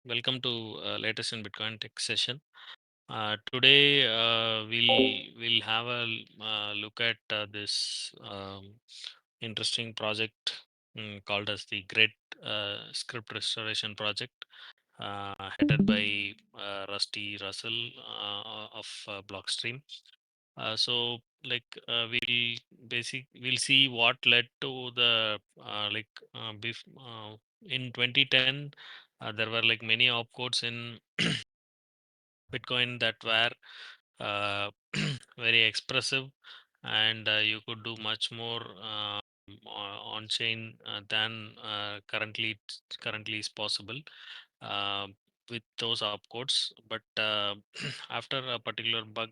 Welcome to latest in Bitcoin tech session. Today we'll have a look at this interesting project called as the Great Script Restoration Project, headed by Rusty Russell of Blockstream. We'll see what led to the in 2010. There were like many opcodes in Bitcoin that were uh, very expressive, and you could do much more on chain than currently is possible uh, with those opcodes. But after a particular bug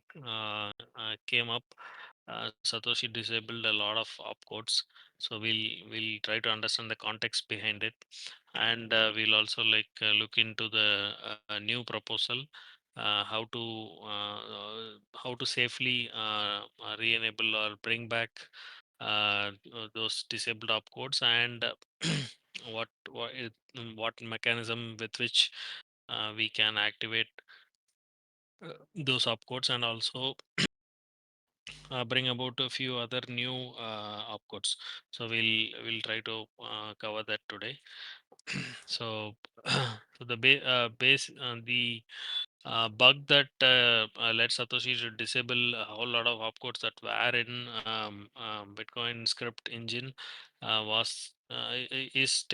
came up, Satoshi disabled a lot of opcodes. So we'll try to understand the context behind it, and we'll also look into the new proposal, how to safely re-enable or bring back those disabled opcodes, and what mechanism with which we can activate those opcodes, and also bring about a few other new opcodes. So we'll try to cover that today. so so the bug that led Satoshi to disable a whole lot of opcodes that were in Bitcoin script engine is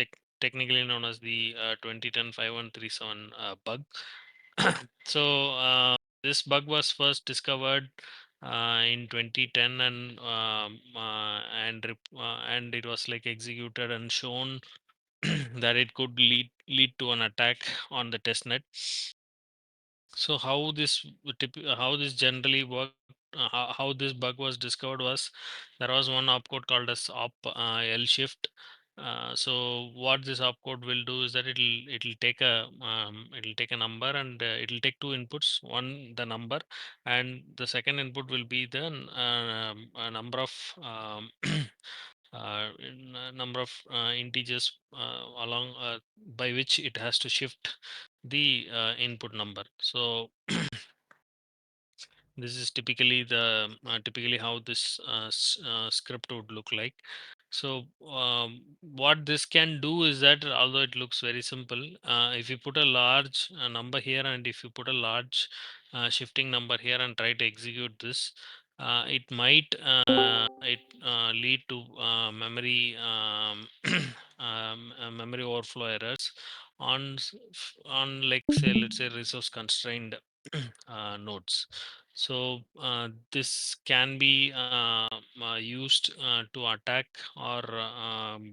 technically known as the 2010 5137 bug. so this bug was first discovered in 2010, and it was like executed and shown that it could lead to an attack on the testnet. So how this generally worked, how this bug was discovered was there was one opcode called as L shift. So what this opcode will do is that it'll take a number, and it'll take two inputs, one the number, and the second input will be the number of number of integers along by which it has to shift the input number. So this is typically how this script would look like. So what this can do is that, although it looks very simple, if you put a large number here, and if you put a large shifting number here and try to execute this, it might lead to memory overflow errors on, like, say, let's say, resource constrained nodes. So this can be used to attack or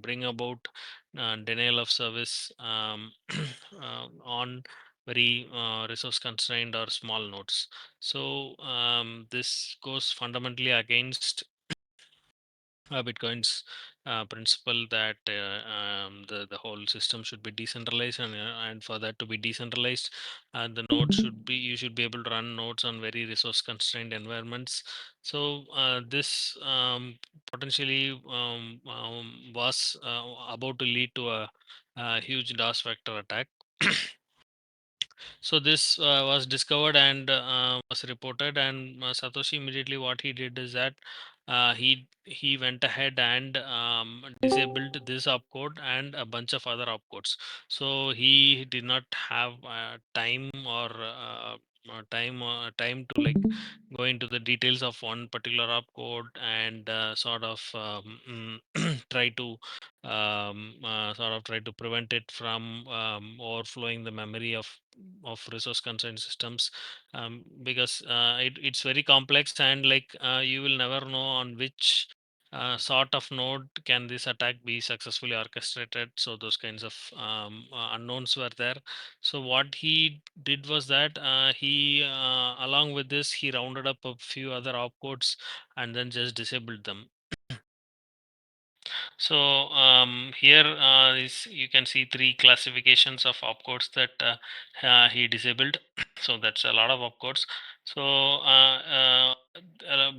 bring about denial of service on very resource constrained or small nodes. So this goes fundamentally against Bitcoin's principle that the whole system should be decentralized, and for that to be decentralized, the node should be you should be able to run nodes on very resource constrained environments. So this potentially was about to lead to a huge DOS vector attack. So this was discovered and was reported, and Satoshi immediately what he did is that he went ahead and disabled this opcode and a bunch of other opcodes. So he did not have time to like go into the details of one particular opcode and try to prevent it from overflowing the memory of resource constrained systems, because it's very complex, and you will never know on which sort of node can this attack be successfully orchestrated. So those kinds of unknowns were there. So what he did was that he along with this, he rounded up a few other opcodes and then just disabled them. So here is you can see three classifications of opcodes that he disabled. So that's a lot of opcodes. So a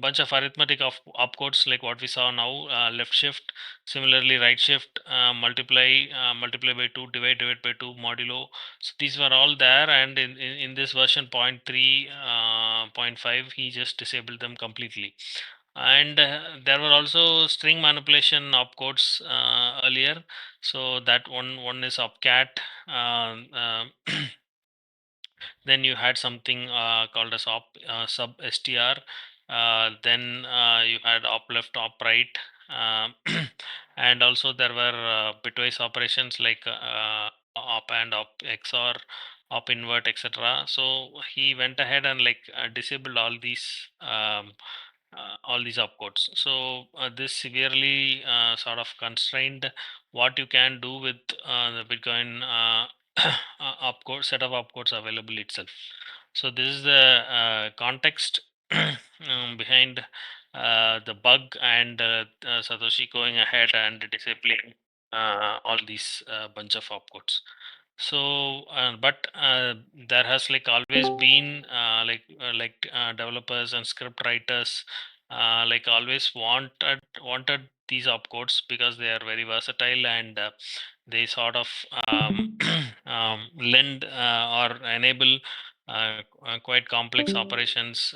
bunch of arithmetic of opcodes like what we saw now, left shift, similarly right shift, multiply by 2, divide by 2, modulo. So these were all there, and in this version point 3, point 5, he just disabled them completely. And there were also string manipulation opcodes earlier. So that one is opcat. Then you had something called as sub str. Then you had op left, op right, um, and also there were bitwise operations like op and op xor, op invert, etc. So he went ahead and like disabled all these opcodes. So this severely sort of constrained what you can do with the Bitcoin opcode set of opcodes available itself. So this is the context behind the bug, and Satoshi going ahead and disabling all these bunch of opcodes. So but there has like always been developers and script writers like always wanted these opcodes because they are very versatile, and they sort of lend or enable quite complex operations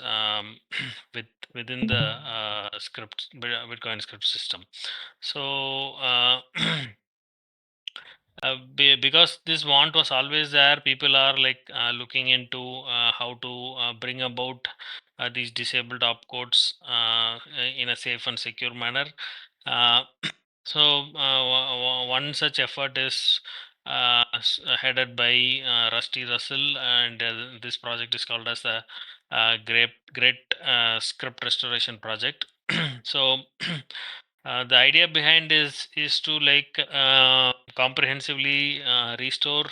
with within the Bitcoin script system. So because this want was always there, people are like looking into how to bring about these disabled opcodes in a safe and secure manner. uh, so one such effort is headed by Rusty Russell, and this project is called as the Great Script Restoration Project. So the idea behind is to like comprehensively restore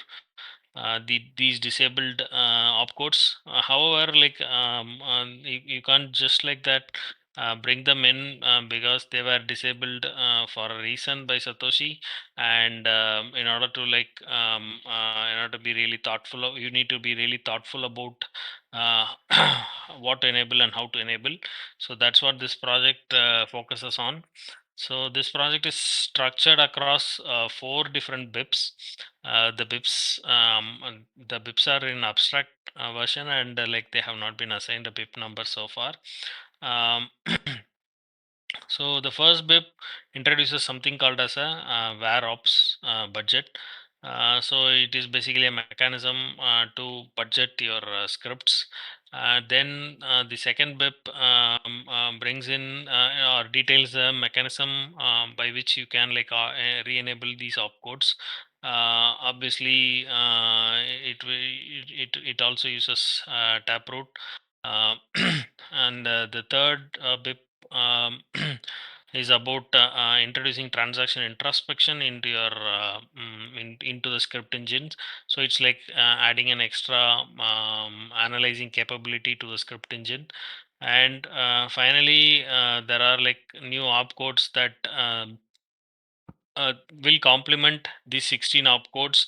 these disabled opcodes. However, like you can't just like that bring them in because they were disabled for a reason by Satoshi, and in order to like in order to be really thoughtful, you need to be really thoughtful about uh, what to enable and how to enable. So that's what this project focuses on. So this project is structured across four different BIPs. The BIPs are in abstract version, and like they have not been assigned a BIP number so far. Um, so the first BIP introduces something called as a VAROPS budget. So it is basically a mechanism to budget your scripts. Then the second BIP brings in or details the mechanism by which you can like re-enable these opcodes. Obviously, it also uses taproot. Uh, and the third BIP um, is about introducing transaction introspection into your into the script engines. So it's like adding an extra analyzing capability to the script engine. And finally, there are like new opcodes that will complement these 16 opcodes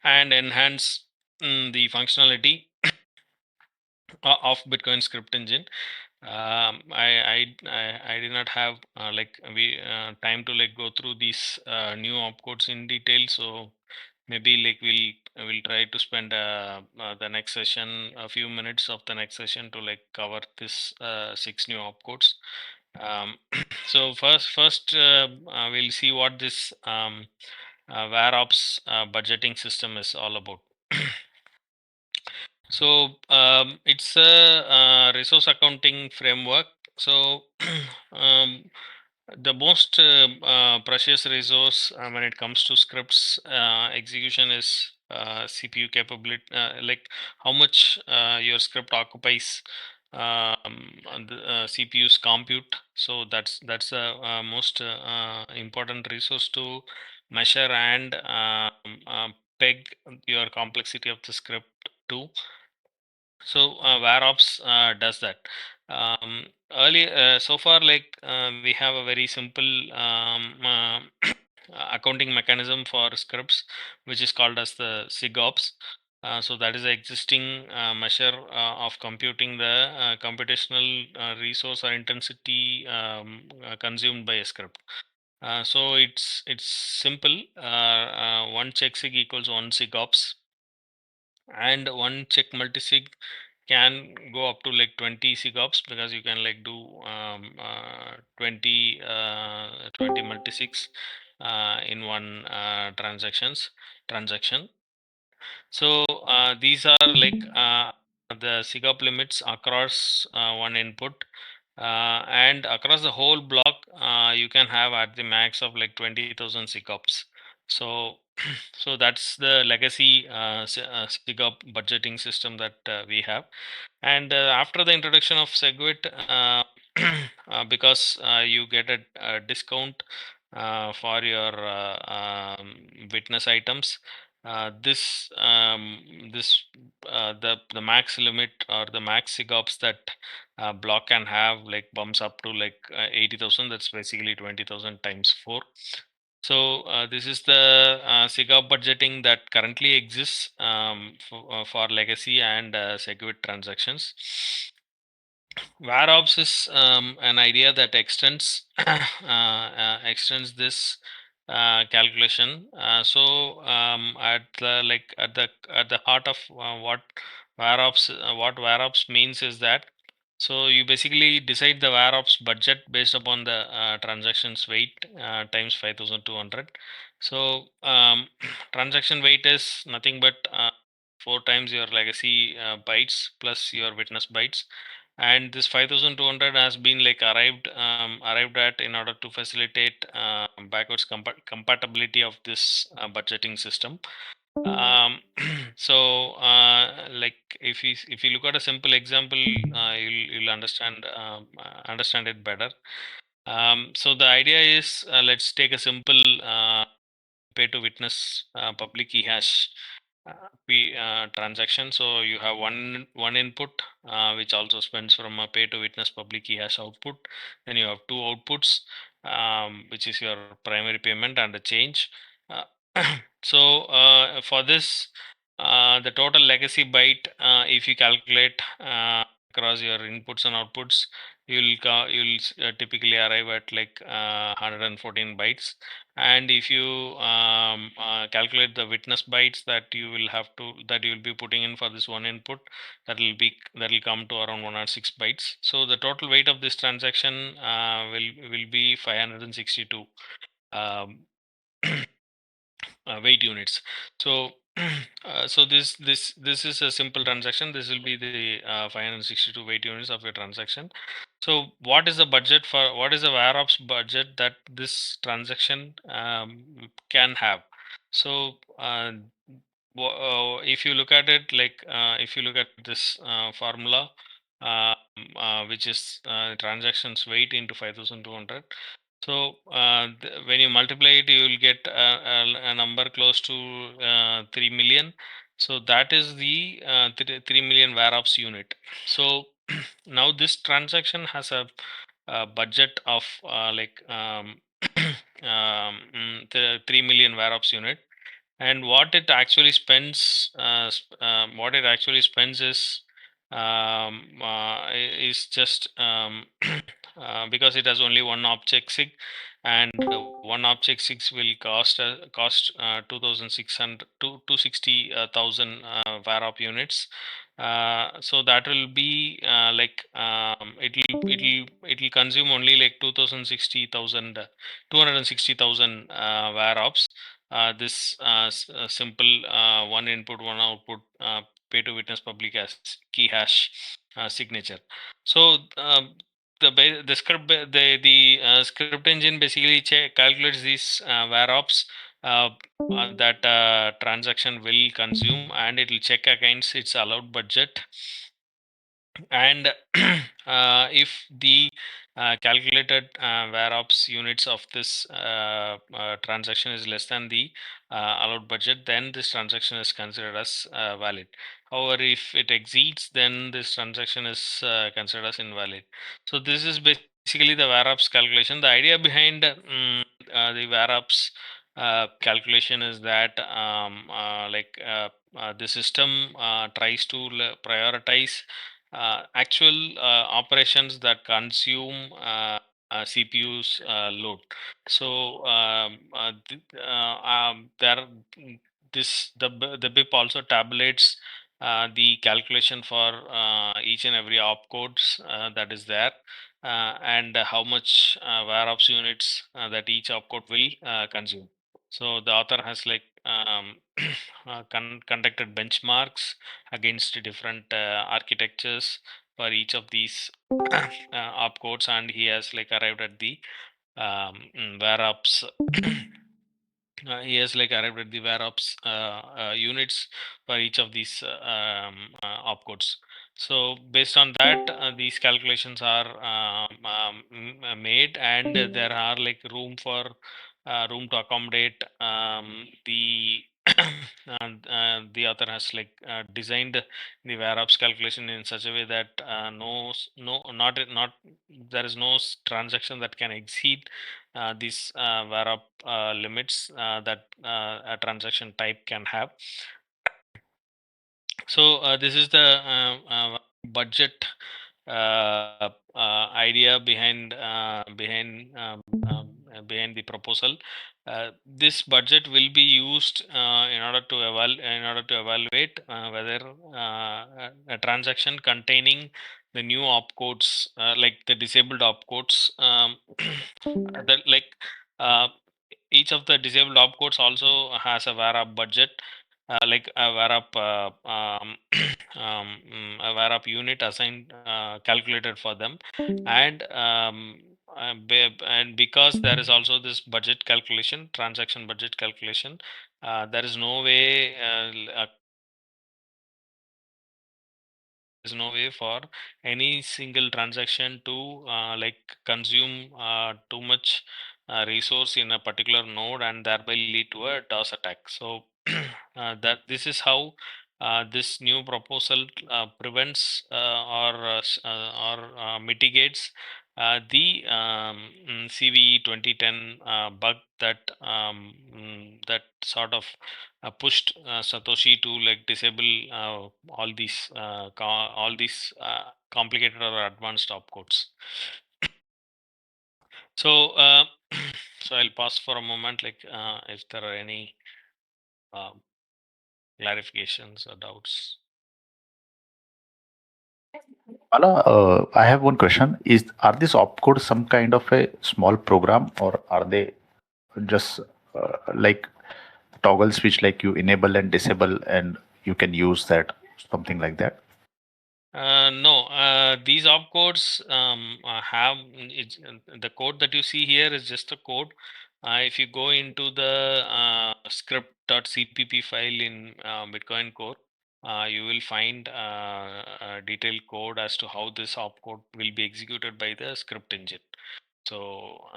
and enhance the functionality of Bitcoin script engine. I did not have like we time to like go through these new opcodes in detail. So maybe like we'll try to spend the next session, a few minutes of the next session, to like cover this six new opcodes. Um, so first we'll see what this VAROPS budgeting system is all about. So it's a resource accounting framework. So the most precious resource when it comes to scripts execution is CPU capability, like how much your script occupies on the CPU's compute. So that's the most important resource to measure and peg your complexity of the script to. So VAROPS does that. So far, like we have a very simple accounting mechanism for scripts, which is called as the SIGOPS. So that is the existing measure of computing the computational resource or intensity consumed by a script. So it's simple. One check sig equals one sig ops, and one check multisig can go up to like 20 sig ops, because you can like do 20 multisigs in one transaction. So these are like the SIGOP limits across one input, and across the whole block you can have at the max of like 20,000 SIGOPs. So so that's the legacy SIGOP budgeting system that we have. And after the introduction of SegWit, because you get a discount for your witness items, this the max limit or the max SIGOPs that block can have like bumps up to like 80,000. That's basically 20,000 times 4. So this is the SIGOP budgeting that currently exists for legacy and SegWit transactions. VAROPS is an idea that extends this calculation. So at the heart of what VAROPS means is that, so you basically decide the VAROPS budget based upon the transactions weight times 5,200. So transaction weight is nothing but 4 times your legacy bytes plus your witness bytes, and this 5,200 has been like arrived at in order to facilitate backwards compatibility of this budgeting system. um, like if you look at a simple example, you'll understand it better. So the idea is, let's take a simple pay to witness public key hash transaction. So you have one input which also spends from a pay to witness public key hash output. Then you have two outputs, which is your primary payment and the change. Uh, for this, the total legacy byte, if you calculate across your inputs and outputs, you'll typically arrive at like 114 bytes. And if you calculate the witness bytes that you will be putting in for this one input, that will come to around 106 bytes. So the total weight of this transaction will be 562 um, weight units. So this is a simple transaction. This will be the 562 weight units of your transaction. So what is the VAROPS budget that this transaction can have? So if you look at it, like if you look at this formula, which is transactions weight into 5,200. So when you multiply it, you will get a number close to 3 million. So that is the 3 million VAROPS unit. So now this transaction has a budget of 3 million VAROPS unit. And what it actually spends is just because it has only one object sig, and one object six will cost 2,600 to 260,000 varop units. So that will be it'll consume only like 260,000 260,000 varops. This simple one input one output pay to witness public as key hash signature. So the script engine basically calculates these varops that transaction will consume, and it will check against its allowed budget. And if the calculated VAROPS units of this transaction is less than the allowed budget, then this transaction is considered as valid. However, if it exceeds, then this transaction is considered as invalid. So this is basically the VAROPS calculation. The idea behind the VAROPS calculation is that the system tries to prioritize actual operations that consume CPU's load. So there this the BIP also tabulates the calculation for each and every opcodes that is there, and how much VAROPS units that each opcode will consume. So the author has like conducted benchmarks against different architectures for each of these opcodes, and he has like arrived at the VAROPS. He has like arrived at the VAROPS units for each of these opcodes. So based on that, these calculations are made, and there are like room to accommodate the the author has like designed the VAROPS calculation in such a way that no not there is no transaction that can exceed these VAROP limits that a transaction type can have. So this is the budget idea behind the proposal. This budget will be used in order to evaluate whether a transaction containing the new opcodes, like the disabled opcodes, that like uh, each of the disabled opcodes also has a VAROP budget, like a VAROP a VAROP unit assigned calculated for them, and and because there is also this budget calculation, transaction budget calculation, there is no way there's no way for any single transaction to like consume too much resource in a particular node and thereby lead to a DOS attack. So that this is how this new proposal prevents or mitigates the CVE 2010 bug that that sort of pushed Satoshi to like disable all these complicated or advanced opcodes. So so I'll pause for a moment, like if there are any um, clarifications or doubts. I have one question. Are these opcodes some kind of a small program, or are they just like toggle switch, like you enable and disable, and you can use that, something like that? No, these opcodes the code that you see here is just a code. If you go into the script.cpp file in Bitcoin Core, you will find a detailed code as to how this opcode will be executed by the script engine. So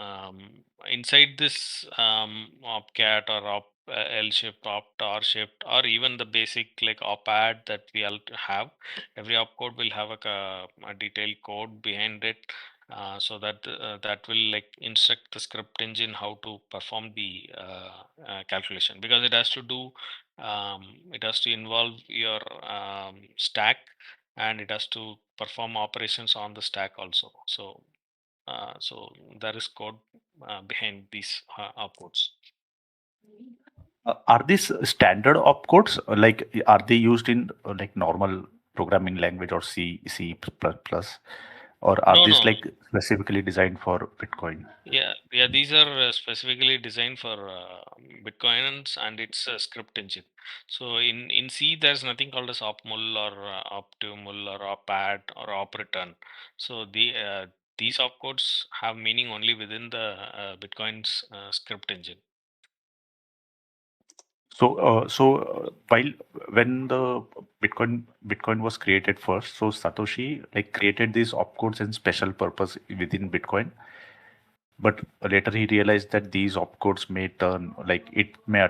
inside this opcat or L shift, opt, R shift, or even the basic like opad that we all have, every opcode will have a detailed code behind it, so that that will like instruct the script engine how to perform the calculation, because it has to involve your stack, and it has to perform operations on the stack also. So there is code behind these outputs. Are these standard opcodes? Like, are they used in like normal programming language or C++, or are No, these no. like specifically designed for Bitcoin? Yeah. These are specifically designed for Bitcoins, and it's a script engine. So in C, there's nothing called as opmul or optimul or opad or opreturn. So these opcodes have meaning only within the Bitcoin's script engine. So while when the Bitcoin was created first, so Satoshi like created these opcodes in special purpose within Bitcoin, but later he realized that these opcodes may turn like it may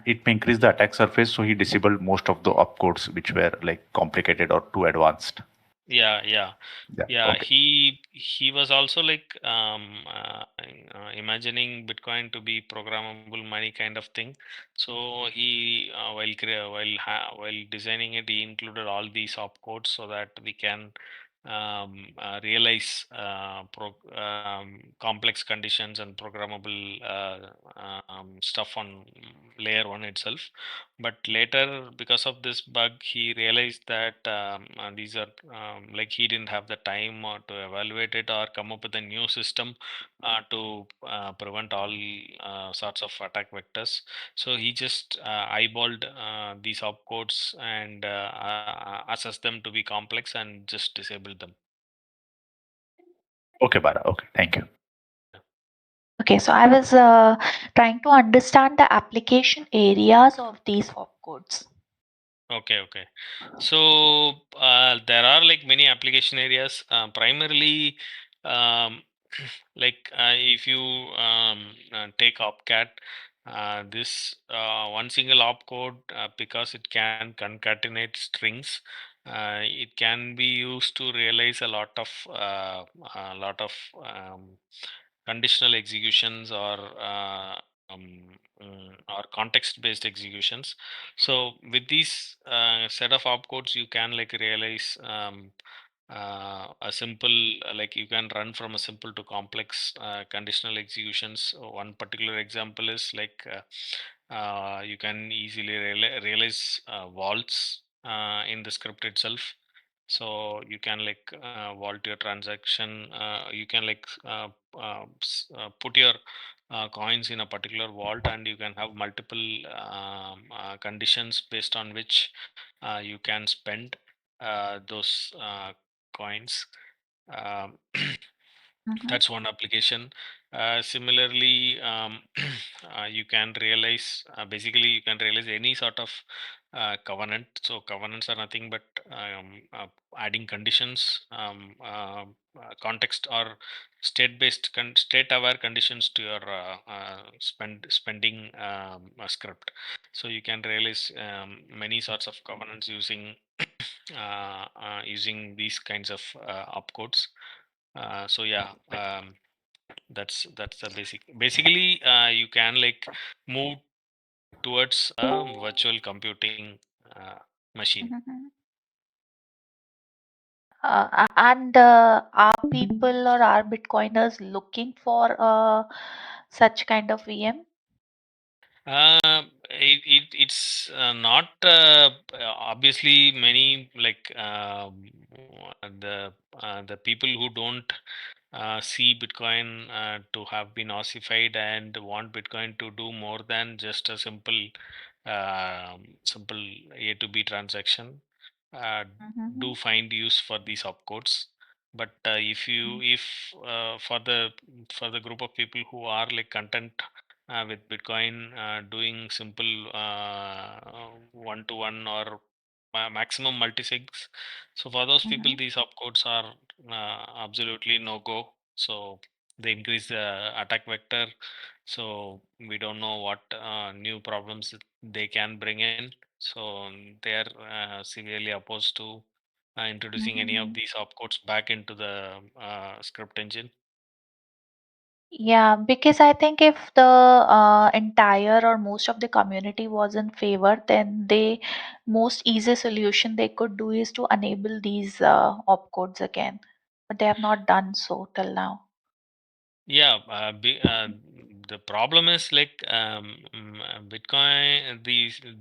increase the attack surface, so he disabled most of the opcodes which were like complicated or too advanced. Yeah, yeah. Yeah. Yeah, Okay. he was also like imagining Bitcoin to be programmable money kind of thing. So he while designing it, he included all these opcodes so that we can realize complex conditions and programmable stuff on layer one itself. But later, because of this bug, he realized that these are like he didn't have the time or to evaluate it or come up with a new system to prevent all sorts of attack vectors. So he just eyeballed these opcodes and assessed them to be complex and just disabled them. Okay, Bara. Okay. Thank you. Okay, so I was trying to understand the application areas of these opcodes. Okay, okay. So there are like many application areas. Primarily, um, like if you take opcat, this one single opcode because it can concatenate strings. It can be used to realize a lot of um, conditional executions or context-based executions. So with these set of opcodes, you can like realize a simple like you can run from a simple to complex conditional executions. One particular example is like you can easily realize vaults in the script itself. So you can like vault your transaction. You can like put your coins in a particular vault, and you can have multiple conditions based on which you can spend those coins. Um, Mm-hmm. that's one application. Similarly, you can realize basically you can realize any sort of covenant. So covenants are nothing but adding conditions, context or state-based, state-aware conditions to your spending script. So you can realize many sorts of covenants using these kinds of opcodes. So yeah, that's the basically you can like move towards a virtual computing machine. Mm-hmm. And are people or are Bitcoiners looking for such kind of VM? It's not obviously many like the people who don't see Bitcoin to have been ossified and want Bitcoin to do more than just a simple A to B transaction uh, Mm-hmm. do find use for these opcodes. But if for the group of people who are like content with Bitcoin doing simple one-to-one or maximum multisigs. So for those people, Mm-hmm. these opcodes are absolutely no go. So they increase the attack vector. So we don't know what new problems they can bring in. So they are severely opposed to introducing any Mm-hmm. of these opcodes back into the script engine. Yeah, because I think if the entire or most of the community was in favor, then the most easy solution they could do is to enable these opcodes again. But they have not done so till now. Yeah, the problem is like Bitcoin,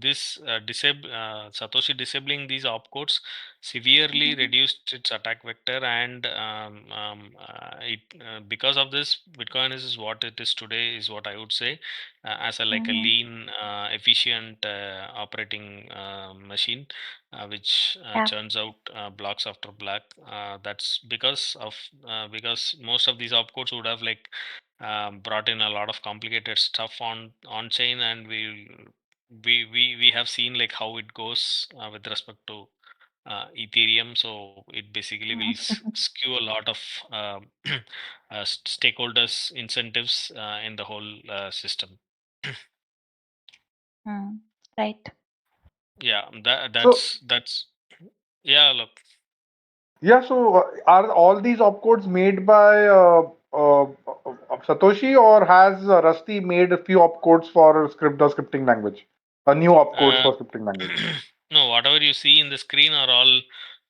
this Satoshi disabling these opcodes severely Mm-hmm. reduced its attack vector, and it because of this, Bitcoin is what it is today, is what I would say, as a like a Mm-hmm. lean, efficient operating machine, which Yeah. churns out blocks after block. That's because most of these opcodes would have like brought in a lot of complicated stuff on chain, and we have seen like how it goes with respect to Ethereum. So it basically will skew a lot of stakeholders incentives in the whole system. Mm, right. Yeah, So that's yeah, look. Yeah, so are all these opcodes made by Satoshi, or has Rusty made a few opcodes for the scripting language? A new opcodes Uh, for scripting language. no, whatever you see in the screen are all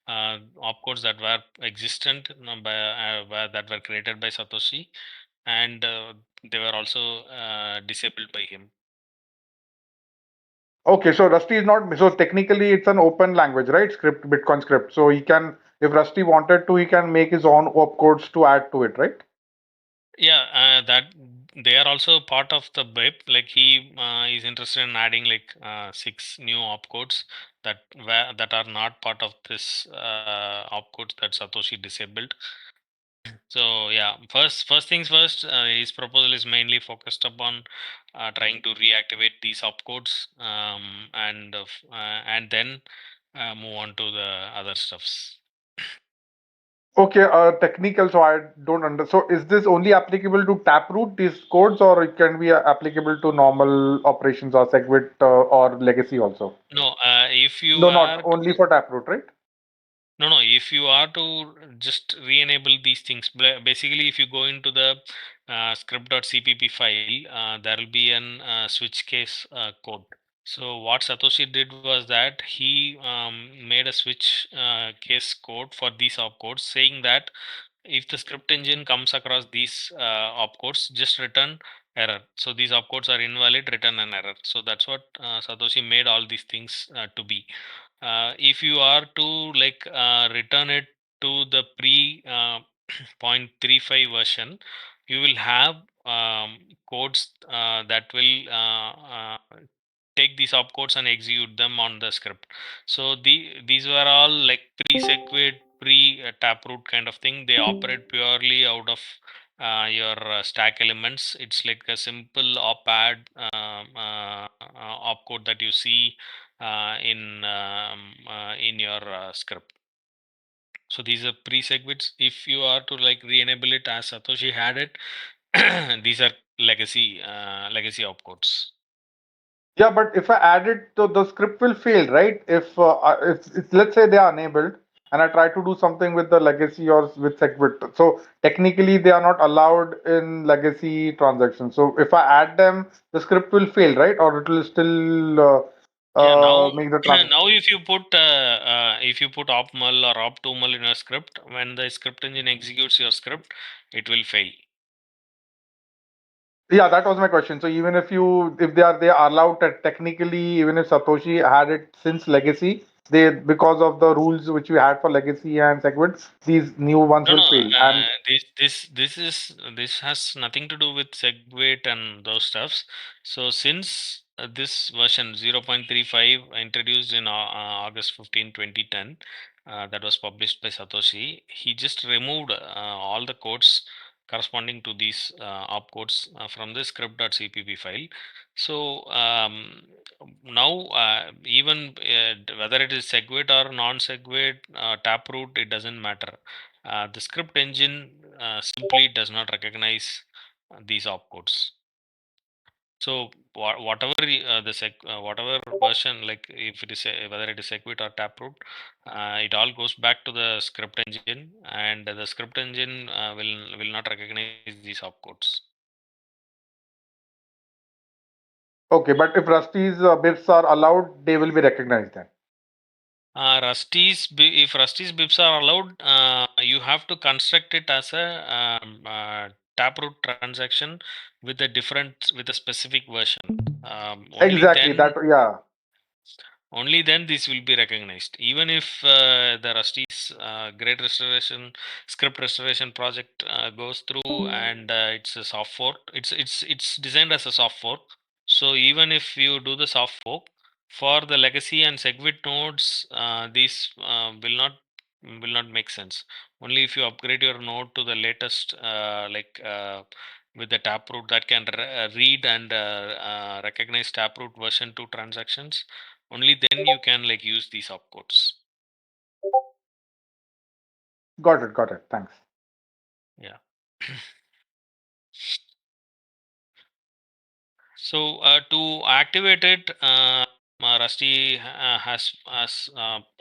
opcodes that were existent that were created by Satoshi, and they were also disabled by him. Okay, so Rusty is not, so technically it's an open language, right? Script, Bitcoin script. So he can, if Rusty wanted to, he can make his own opcodes to add to it, right? Yeah, that they are also part of the BIP. Like he is interested in adding like six new opcodes that are not part of this opcodes that Satoshi disabled. So yeah, first things first. His proposal is mainly focused upon trying to reactivate these opcodes, and then move on to the other stuffs. Okay, technical, so I don't understand. So is this only applicable to Taproot, these codes, or it can be applicable to normal operations or SegWit or legacy also? No, if you No, not are only for Taproot, right? No, no. If you are to just re-enable these things, basically, if you go into the script.cpp file, there will be an switch case code. So what Satoshi did was that he made a switch case code for these opcodes, saying that if the script engine comes across these opcodes, just return error. So these opcodes are invalid, return an error. So that's what Satoshi made all these things to be. If you are to like return it to the pre 0.35 version, you will have codes that will take these opcodes and execute them on the script. So these were all like pre-sequid, pre-taproot kind of thing. They operate purely out of your stack elements. It's like a simple op-add opcode that you see in your script. So these are pre-sequits. If you are to like re-enable it as Satoshi had it, these are legacy opcodes. Yeah, but if I add it, the script will fail, right? If let's say they are enabled and I try to do something with the legacy or with SegWit, so technically they are not allowed in legacy transactions. So if I add them, the script will fail, right? Or it will still Yeah, now make the now transaction. if you put opmal or optumal in your script, when the script engine executes your script, it will fail. Yeah, that was my question. So even if they are allowed to technically, even if Satoshi had it since legacy, they because of the rules which we had for legacy and SegWit, these new ones No, will no. fail. And This has nothing to do with SegWit and those stuffs. So since this version 0.35 introduced in August 15, 2010, that was published by Satoshi, he just removed all the codes corresponding to these opcodes from the script.cpp file. So now even whether it is SegWit or non-SegWit, Taproot, it doesn't matter. The script engine simply does not recognize these opcodes. So whatever version, like if it is whether it is Segwit or Taproot, it all goes back to the script engine, and the script engine will not recognize these opcodes. okay, but if Rusty's bits are allowed, they will be recognized then. If Rusty's bibs are allowed, you have to construct it as a Taproot transaction with a specific version. Only Exactly. then That, yeah. only then this will be recognized. Even if the Rusty's great restoration script restoration project goes through and it's a soft fork, it's designed as a soft fork. So even if you do the soft fork for the legacy and segwit nodes, these will not make sense. Only if you upgrade your node to the latest with the taproot that can read and recognize taproot version 2 transactions, only then you can like use these opcodes. Got it. Got it. Thanks. Yeah. So to activate it, Rusty has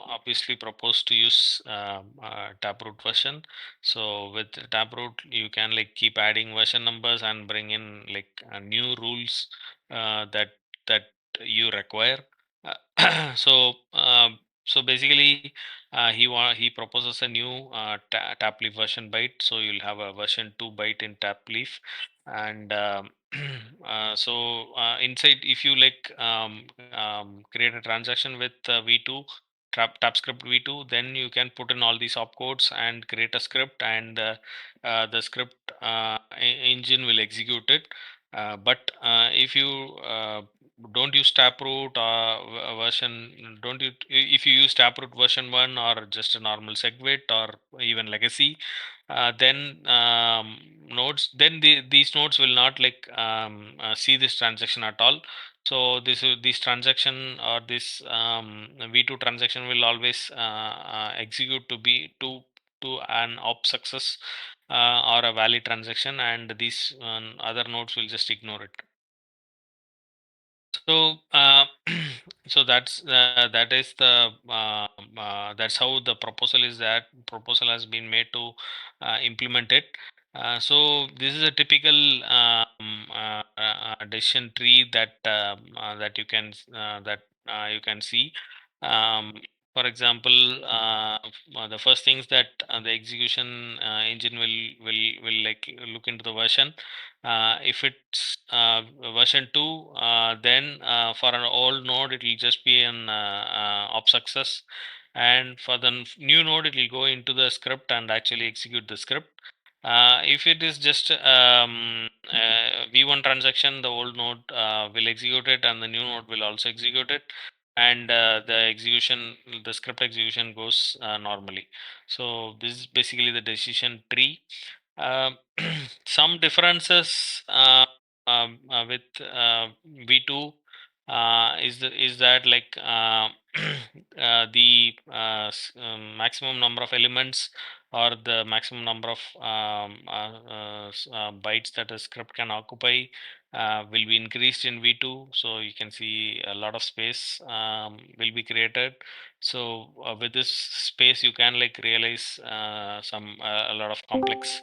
obviously proposed to use Taproot version. So with Taproot, you can like keep adding version numbers and bring in like new rules that you require. So so basically, he proposes a new Tapleaf version byte. So you'll have a version 2 byte in Tapleaf, and so inside, if you like create a transaction with v2 tapscript v2, then you can put in all these opcodes and create a script, and the script engine will execute it. But if you don't use taproot version, don't you if you use taproot version 1 or just a normal segwit or even legacy, then nodes, then these nodes will not like see this transaction at all. So this transaction or this v2 transaction will always execute to an op success or a valid transaction, and these other nodes will just ignore it. So so that is the that's how the proposal is, that proposal has been made to implement it. So this is a typical decision tree that you can see. Um, for example, the first things that the execution engine will like look into the version. If it's version 2, then for an old node it will just be an op success, and for the new node it will go into the script and actually execute the script. If it is just v1 transaction, the old node will execute it and the new node will also execute it, and the script execution goes normally. So this is basically the decision tree. um, some differences with V2 is that like the maximum number of elements or the maximum number of bytes that a script can occupy will be increased in V2. So you can see a lot of space will be created. So with this space, you can like realize a lot of complex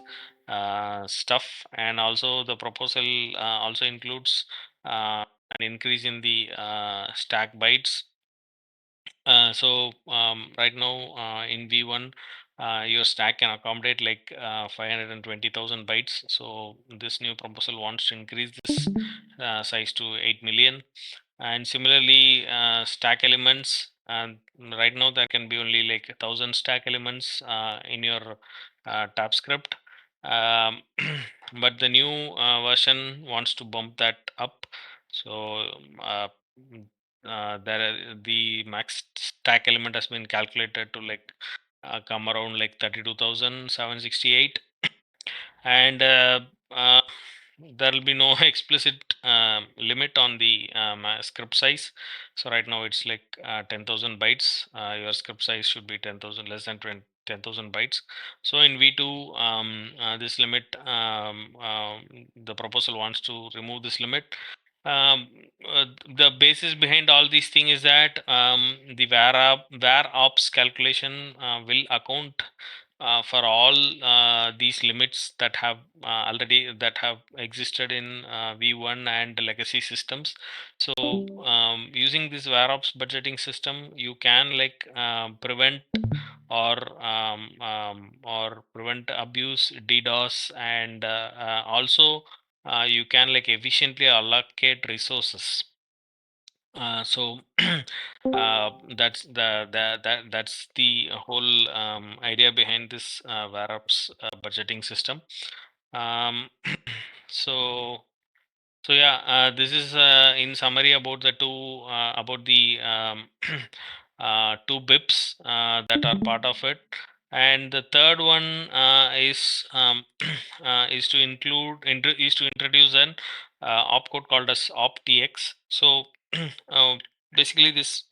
stuff. And also the proposal also includes an increase in the stack bytes. Right now in V1, your stack can accommodate like 520,000 bytes. So this new proposal wants to increase this size to 8 million. And similarly, stack elements. And right now there can be only like 1,000 stack elements in your tab script. Um, but the new version wants to bump that up. So uh, the max stack element has been calculated to like come around like 32,768, and uh, there will be no explicit limit on the script size. So right now it's like 10,000 bytes. Your script size should be 10,000, less than 10,000 bytes. So in V2, this limit, the proposal wants to remove this limit. um, the basis behind all these things is that the VAROPS calculation will account for all these limits that have existed in V1 and legacy systems. So using this VAROPS budgeting system, you can like prevent or prevent abuse, DDoS, and also you can like efficiently allocate resources. So that's the whole idea behind this VAROPS budgeting system. Um, so yeah, this is in summary about the two BIPs that are part of it, and the third one is to introduce an opcode called as Optech. So basically this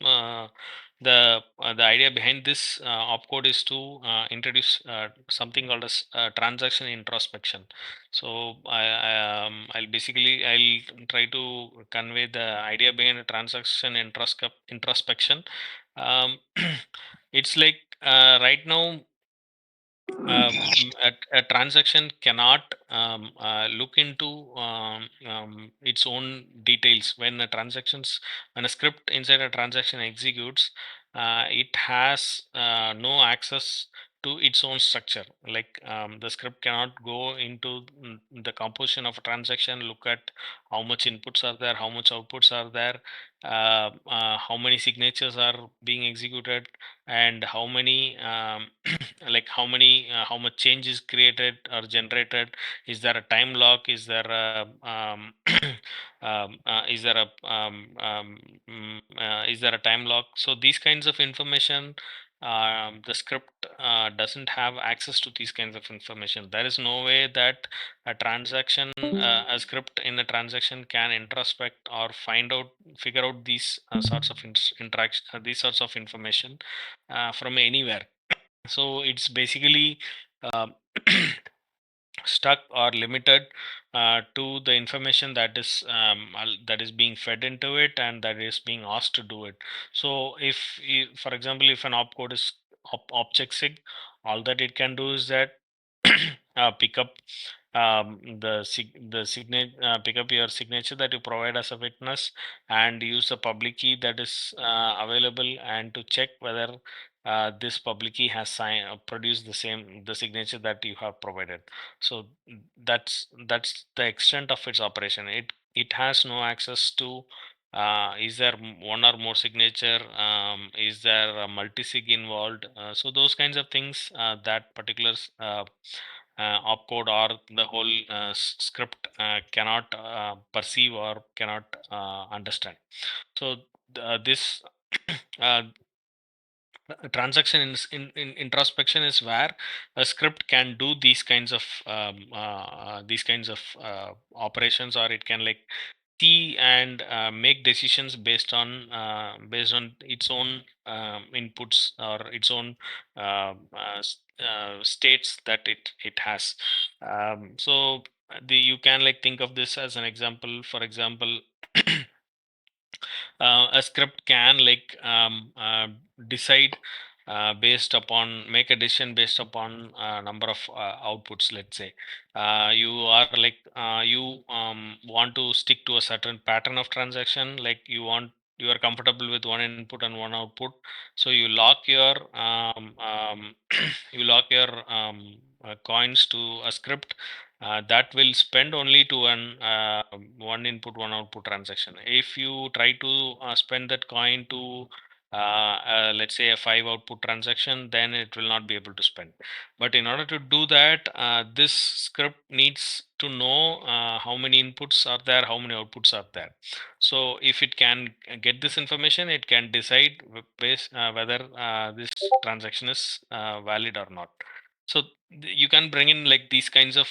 the idea behind this opcode is to introduce something called as transaction introspection. So I'll try to convey the idea behind the transaction introspection. um, it's like right now a transaction cannot look into its own details. When a script inside a transaction executes, it has no access to its own structure. Like the script cannot go into the composition of a transaction, look at how much inputs are there, how much outputs are there, how many signatures are being executed, and how many like how much change is created or generated. Is there a time lock? Is there a is there a time lock? So these kinds of information, the script doesn't have access to these kinds of information. There is no way that a script in a transaction can introspect or figure out these sorts of interaction these sorts of information from anywhere. So it's basically uh, stuck or limited to the information that is being fed into it and that is being asked to do it. So for example, if an opcode is object sig, all that it can do is that pick up pick up your signature that you provide as a witness and use the public key that is available, and to check whether this public key has produced the signature that you have provided. So that's the extent of its operation. It has no access to is there one or more signature, is there a multi-sig involved, so those kinds of things that particular opcode or the whole script cannot perceive or cannot understand. So this uh, transaction in introspection is where a script can do these kinds of operations, or it can like see and make decisions based on its own inputs or its own states that it has. So you can like think of this as an example. For example, a script can like decide make a decision based upon a number of outputs. Let's say you are like you want to stick to a certain pattern of transaction, like you are comfortable with one input and one output, so you lock your you lock your coins to a script that will spend only to one input one output transaction. If you try to spend that coin to let's say a 5 output transaction, then it will not be able to spend. But in order to do that, this script needs to know how many inputs are there, how many outputs are there. So if it can get this information, it can decide whether this transaction is valid or not. So you can bring in like these kinds of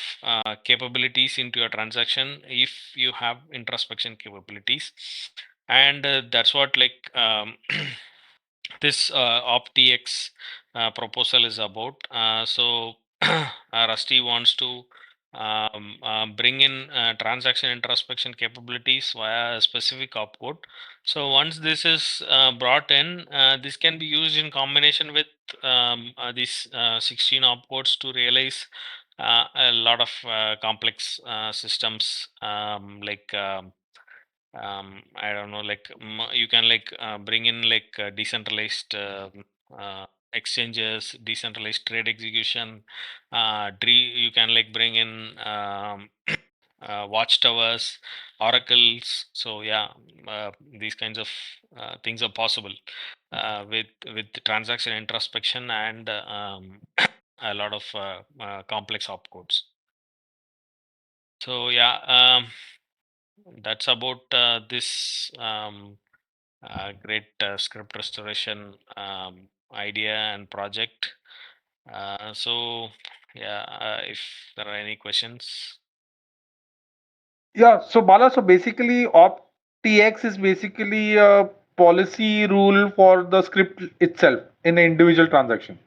capabilities into your transaction if you have introspection capabilities. And that's what like this optx proposal is about. So Rusty wants to bring in transaction introspection capabilities via a specific opcode. So once this is brought in, this can be used in combination with these 16 opcodes to realize a lot of complex systems, I don't know, like you can like bring in like decentralized exchanges, decentralized trade execution. You can like bring in watchtowers, oracles. So yeah, these kinds of things are possible with transaction introspection and a lot of complex opcodes. So yeah, that's about this great script restoration idea and project. So yeah, if there are any questions. Yeah, so Bala, so basically OptX is basically policy rule for the script itself in an individual transaction.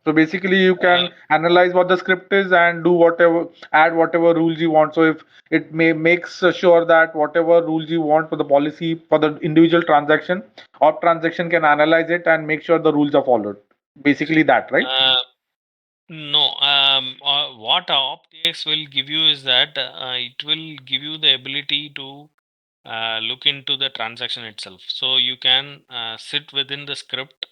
So basically, you Uh, can analyze what the script is and do whatever, add whatever rules you want. So if it makes sure that whatever rules you want for the policy for the individual transaction, or transaction can analyze it and make sure the rules are followed. Basically, that, right? uh, no, what Optech will give you is that it will give you the ability to look into the transaction itself. So you can sit within the script.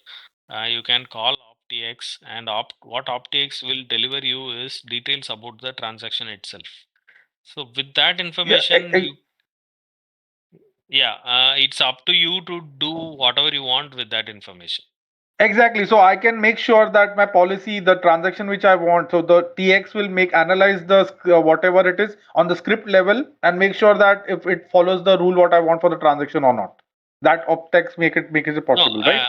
You can call Optx, and what Optx will deliver you is details about the transaction itself. So with that Yeah. information, yeah, it's up to you to do whatever you want with that information. Exactly. So I can make sure that my policy, the transaction which I want, so the TX will make analyze the whatever it is on the script level and make sure that if it follows the rule what I want for the transaction or not. That optext make it No, possible, right?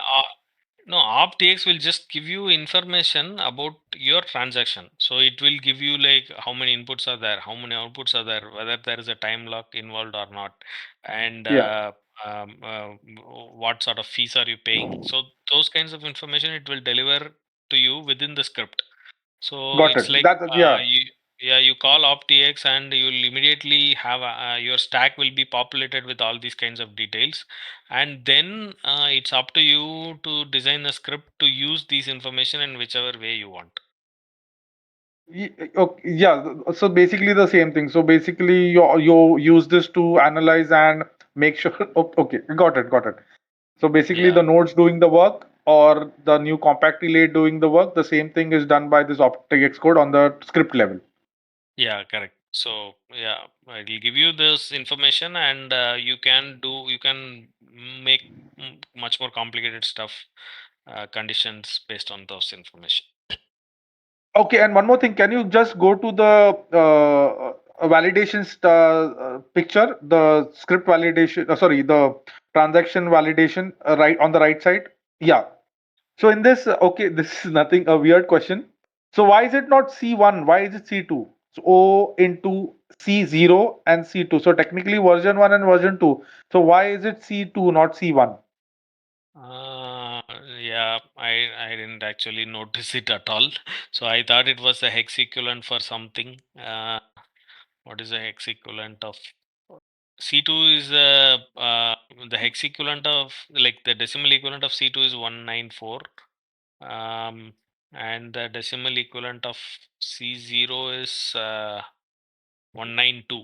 no, Optx will just give you information about your transaction. So it will give you like how many inputs are there, how many outputs are there, whether there is a time lock involved or not, and Yeah. what sort of fees are you paying. So those kinds of information it will deliver to you within the script. So Got it's it. like Yeah. you call Optx and you'll immediately have your stack will be populated with all these kinds of details, and then it's up to you to design a script to use these information in whichever way you want. Okay, yeah. So basically the same thing. So basically you use this to analyze and make sure. Okay, got it, got it. So basically Yeah, the nodes doing the work or the new compact relay doing the work, the same thing is done by this OpticX code on the script level. yeah, correct. So yeah, it will give you this information, and you can make much more complicated stuff, conditions based on those information. Okay, and one more thing, can you just go to the validation picture, the script validation, sorry, the transaction validation right on the right side? Yeah. So in this, okay, this is nothing, a weird question. So why is it not C1? Why is it C2? So O into C0 and C2. So technically version 1 and version 2. So why is it C2, not C1? Uh, yeah, I didn't actually notice it at all. So I thought it was a hex equivalent for something. What is the hex equivalent of C2 is the hex equivalent of like the decimal equivalent of C2 is 194. Um, and the decimal equivalent of C0 is 192.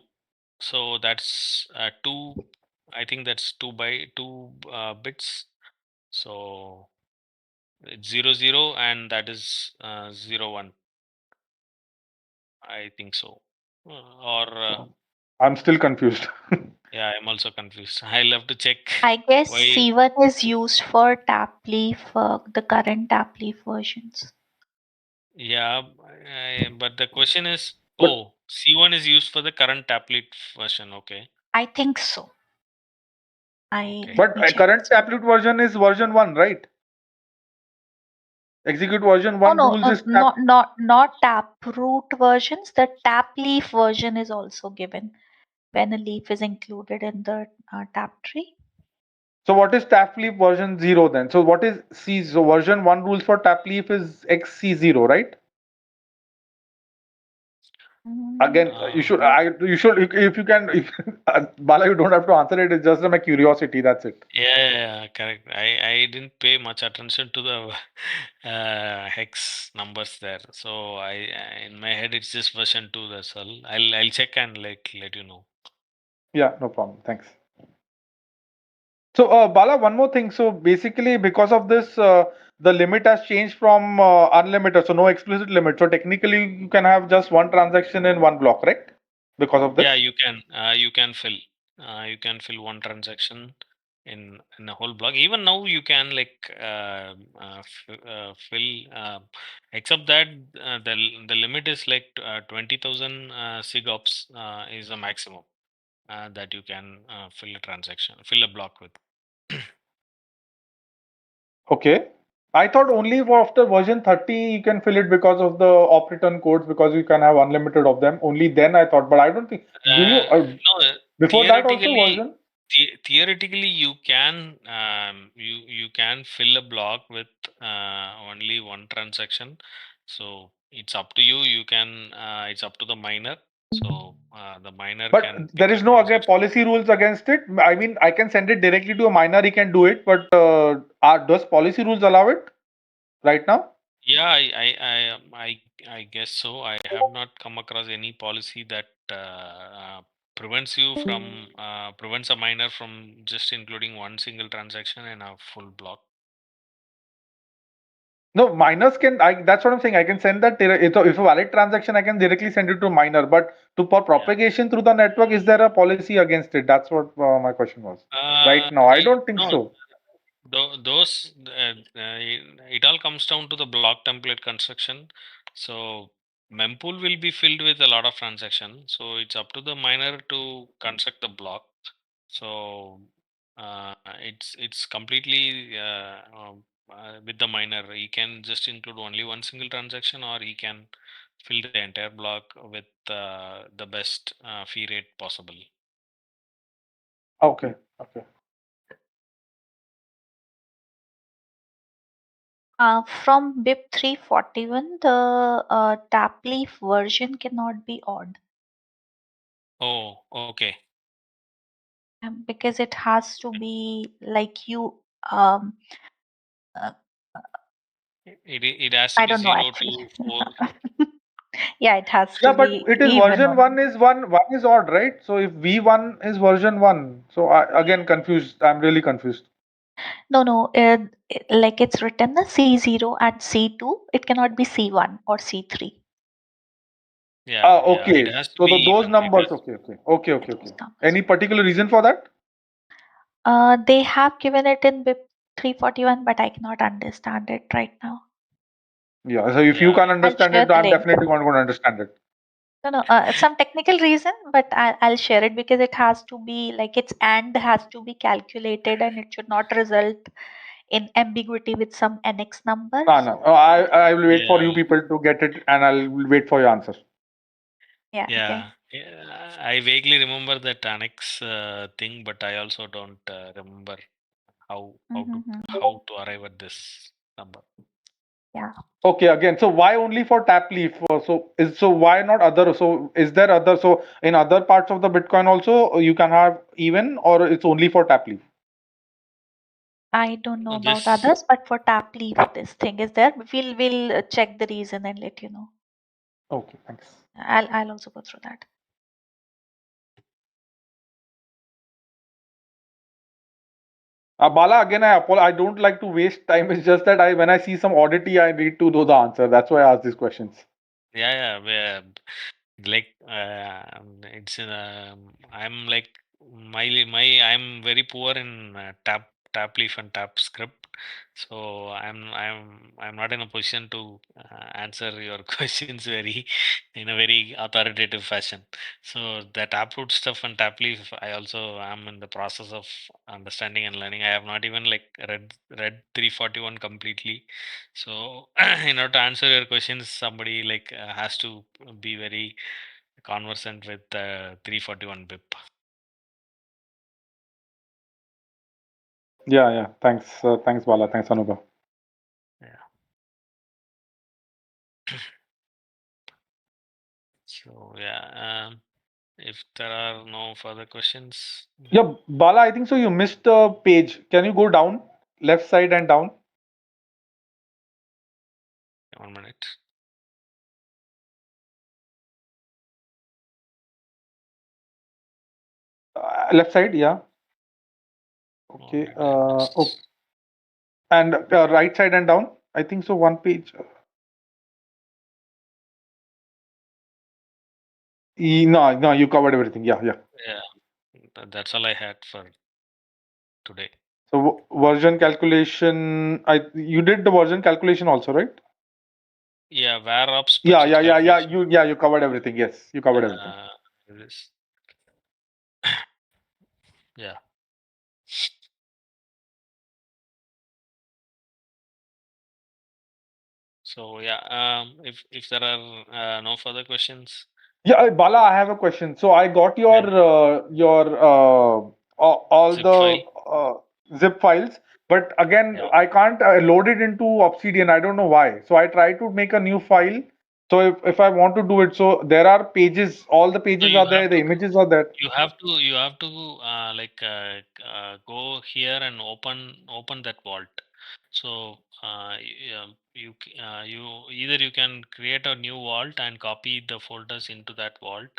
So that's two. I think that's 2 by 2 bits. So it's 00 and that is 01. I think so. Or I'm still confused. yeah, I'm also confused. I'll have to check I guess why. C1 is used for tap leaf, the current tap leaf versions. Yeah, but the question is, But oh, C1 is used for the current tablet version. Okay, I think so. okay. Let but me check current this one. applet version is version 1, right? Execute version Oh 1 no, rules is tap. not taproot versions. The tap leaf version is also given when a leaf is included in the tap tree. So what is Tapley version 0 then? So what is C? So version 1 rules for Tapleaf is XC0, right? Again, you should, Uh, you should, if you can, if, Bala, you don't have to answer it. It's just my curiosity. That's it. yeah, correct. I didn't pay much attention to the hex numbers there. So in my head it's just version 2. That's all. I'll check and like let you know. Yeah, no problem. Thanks. So, Bala, one more thing. So basically, because of this, the limit has changed from unlimited, so no explicit limit. So technically, you can have just one transaction in one block, correct? Because of Yeah, this. you can fill one transaction in a whole block. Even now you can like fill except that the limit is like 20,000 sigops is a maximum that you can fill a block with. Okay. I thought only for after version 30 you can fill it because of the op-return codes because you can have unlimited of them. Only then I thought, but I don't think. Do you No, before that also theoretically, version? theoretically you can you can fill a block with only one transaction. So it's up to you. You can it's up to the miner. So the miner But can there pick is a no again transaction. policy rules against it. I mean, I can send it directly to a miner. He can do it, but does policy rules allow it right now? Yeah, I guess so. I have not come across any policy that prevents you from prevents a miner from just including one single transaction in a full block. No, miners can. That's what I'm saying. I can send that. If a valid transaction, I can directly send it to a miner. But for Yeah. propagation through the network, is there a policy against it? That's what my question was. Right now, I don't think No, so. those it all comes down to the block template construction. So mempool will be filled with a lot of transactions. So it's up to the miner to construct the block. So it's completely with the miner. He can just include only one single transaction, or he can fill the entire block with the best fee rate possible. Okay. Okay. From BIP 341, the tap leaf version cannot be odd. Oh, okay. Because it has to be like you. Um, uh, It has to I be don't know 0 actually. to 4. Yeah, it has Yeah, to but be it is even version only. one is one is odd, right? So if V1 is version one, so I again confused. I'm really confused. No, no. Like it's written the C0 and C2. It cannot be C1 or C3. Yeah, it Okay. has to So be those even. It numbers, has. okay, okay, okay, okay, Those okay. numbers. Any particular reason for that? They have given it in BIP 341, but I cannot understand it right now. Yeah. So if you Yeah, can't I'll understand share it, the I'm link. definitely not going to understand it. No, no, some technical reason, but I'll share it because it has to be like its and has to be calculated and it should not result in ambiguity with some NX number. No, no. So I will wait for yeah, you people to get it, and I'll wait for your answer. yeah, okay. yeah. I vaguely remember that annex thing, but I also don't remember how Mm-hmm. how to arrive at this number. Yeah. Okay, again. So why only for tap leaf? So why not other? So is there other? So in other parts of the Bitcoin also you can have even, or it's only for tap leaf? I don't know about This others, but for tap leaf, this thing is there. We'll check the reason and let you know. Okay, thanks. I'll also go through that. Bala, again, I don't like to waste time. It's just that when I see some oddity, I need to know the answer. That's why I ask these questions. yeah, like it's I'm like I'm very poor in tap leaf and tap script, so I'm not in a position to answer your questions very in a very authoritative fashion. So the taproot stuff and tap leaf, I also am in the process of understanding and learning. I have not even like read 341 completely. So in order to answer your questions, somebody like has to be very conversant with 341 BIP. Yeah, yeah. Thanks. Thanks, Bala. Thanks, Anubha. Yeah. So yeah, if there are no further questions, Yeah, Bala, I think so. You missed the page. Can you go down, left side and down? 1 minute. Left side, yeah. What Okay. did I miss? And right side and down. I think so. One page. No, no, you covered everything. Yeah, yeah. Yeah, that's all I had for today. So version calculation. You did the version calculation also, right? Yeah, VAROPS Yeah, purchase yeah, yeah, yeah. calculation. You covered everything. Yes, you covered everything. Uh, this, yeah. So yeah, if there are no further questions, Yeah, Bala, I have a question. So I got yeah, your all zip file. the zip files. But again, Yeah. I can't load it into Obsidian. I don't know why. So I try to make a new file. So if I want to do it, so there are pages, all the So pages you are there, have the to images are there. go here and open that vault. So you either you can create a new vault and copy the folders into that vault,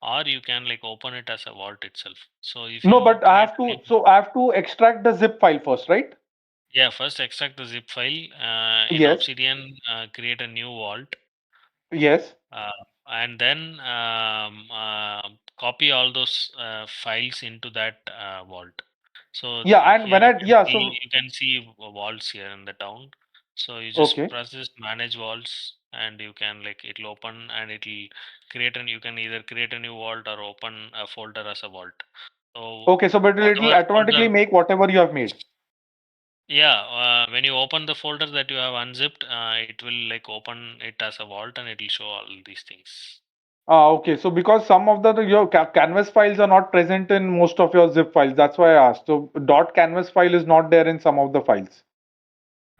or you can like open it as a vault itself. So if No, you but I create have a to, new, so I have to extract the zip file first, right? yeah, first extract the zip file in Yes, Obsidian, create a new vault, yes. uh, and then copy all those files into that vault. So Yeah, and here when you I, can yeah, see so, vaults here in the down. So you just okay. press this manage vaults, and you can like it'll open and it'll create, and you can either create a new vault or open a folder as a vault. So Okay, so but it will whatever automatically folder, make whatever you have made. yeah, when you open the folder that you have unzipped, it will like open it as a vault and it'll show all these things. Okay. So because some of the your canvas files are not present in most of your zip files, that's why I asked. So dot canvas file is not there in some of the files.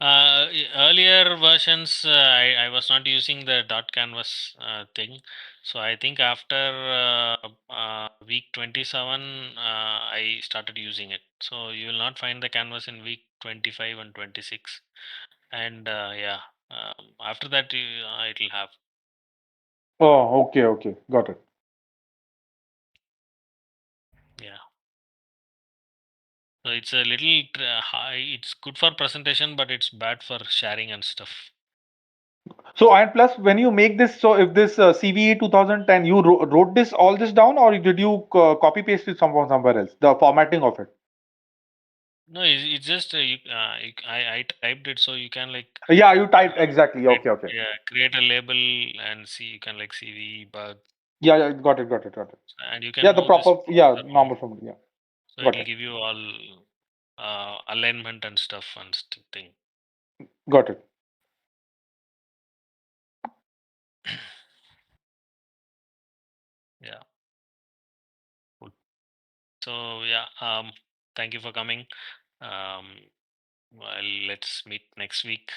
Earlier versions, I was not using the dot canvas thing. So I think after week 27, I started using it. So you will not find the canvas in week 25 and 26. And yeah, after that, it will have. Oh, okay, okay, got it. Yeah. So it's a little high. It's good for presentation, but it's bad for sharing and stuff. So and plus, when you make this, so if this CVE 2010, you wrote this all this down, or did you copy paste it somewhere else? The formatting of it. No, it's just I typed it, so you can like Yeah, you typed exactly. Okay, okay. yeah, create a label and see, you can like CV bug, Yeah, yeah, got it, got it, got it. and you can Yeah, the move this proper, yeah, around. normal format. Yeah, So got it'll it, give you all alignment and stuff and thing. got it. Yeah, cool. So yeah, thank you for coming. Um, well, let's meet next week.